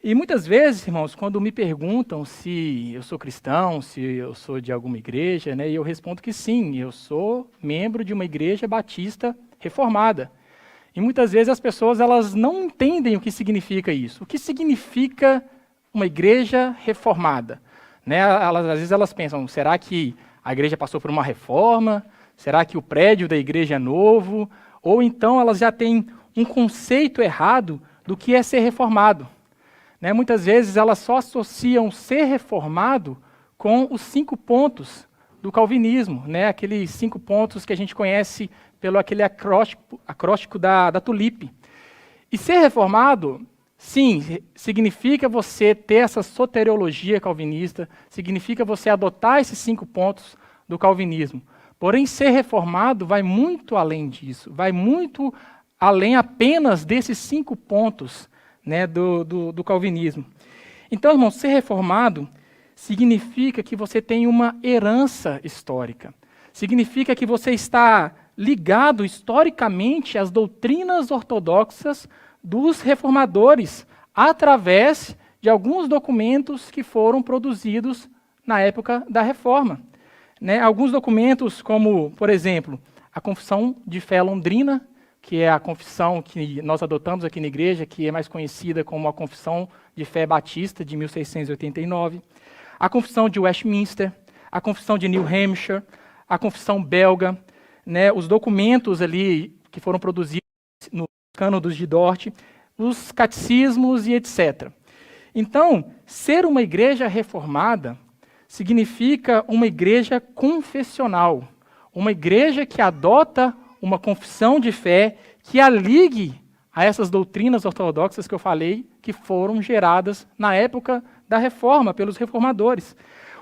E muitas vezes, irmãos, quando me perguntam se eu sou cristão, se eu sou de alguma igreja, né, e eu respondo que sim, eu sou membro de uma igreja batista reformada. E muitas vezes as pessoas elas não entendem o que significa isso. O que significa uma igreja reformada? Né? Às vezes elas pensam, será que a igreja passou por uma reforma? Será que o prédio da igreja é novo? Ou então elas já têm um conceito errado do que é ser reformado. Né? Muitas vezes elas só associam ser reformado com os 5 pontos do calvinismo, né? Aqueles 5 pontos que a gente conhece pelo aquele acróstico da Tulip. E ser reformado, sim, significa você ter essa soteriologia calvinista, significa você adotar esses 5 pontos do calvinismo. Porém, ser reformado vai muito além disso, vai muito além apenas desses 5 pontos, né, do calvinismo. Então, irmão, ser reformado significa que você tem uma herança histórica. Significa que você está ligado historicamente às doutrinas ortodoxas dos reformadores, através de alguns documentos que foram produzidos na época da Reforma. Né? Alguns documentos como, por exemplo, a Confissão de Fé Londrina, que é a confissão que nós adotamos aqui na igreja, que é mais conhecida como a Confissão de Fé Batista, de 1689, a Confissão de Westminster, a Confissão de New Hampshire, a Confissão Belga, né, os documentos ali que foram produzidos no Cânodos de Dort, os catecismos e etc. Então, ser uma igreja reformada significa uma igreja confessional, uma igreja que adota uma confissão de fé que a ligue a essas doutrinas ortodoxas que eu falei, que foram geradas na época da Reforma, pelos reformadores.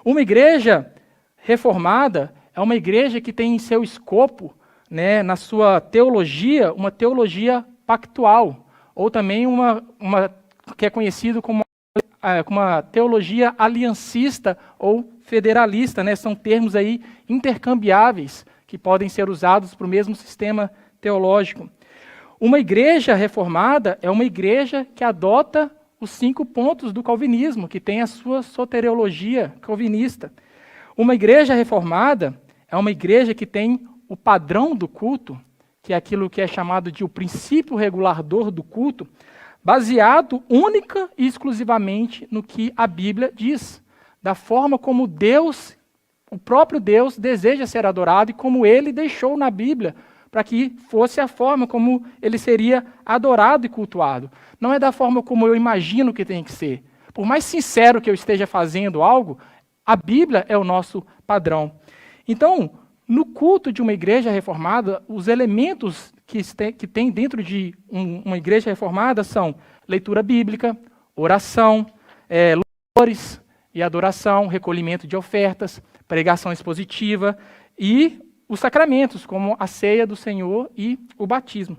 Uma igreja reformada é uma igreja que tem em seu escopo, né, na sua teologia, uma teologia pactual, ou também uma que é conhecido como uma teologia aliancista ou federalista, né, são termos aí intercambiáveis, que podem ser usados para o mesmo sistema teológico. Uma igreja reformada é uma igreja que adota os 5 pontos do calvinismo, que tem a sua soteriologia calvinista. Uma igreja reformada é uma igreja que tem o padrão do culto, que é aquilo que é chamado de o princípio regulador do culto, baseado única e exclusivamente no que a Bíblia diz, da forma como Deus, o próprio Deus, deseja ser adorado e como ele deixou na Bíblia, para que fosse a forma como ele seria adorado e cultuado. Não é da forma como eu imagino que tem que ser. Por mais sincero que eu esteja fazendo algo, a Bíblia é o nosso padrão. Então, no culto de uma igreja reformada, os elementos que tem dentro de uma igreja reformada são leitura bíblica, oração, louvores e adoração, recolhimento de ofertas, pregação expositiva e os sacramentos, como a ceia do Senhor e o batismo.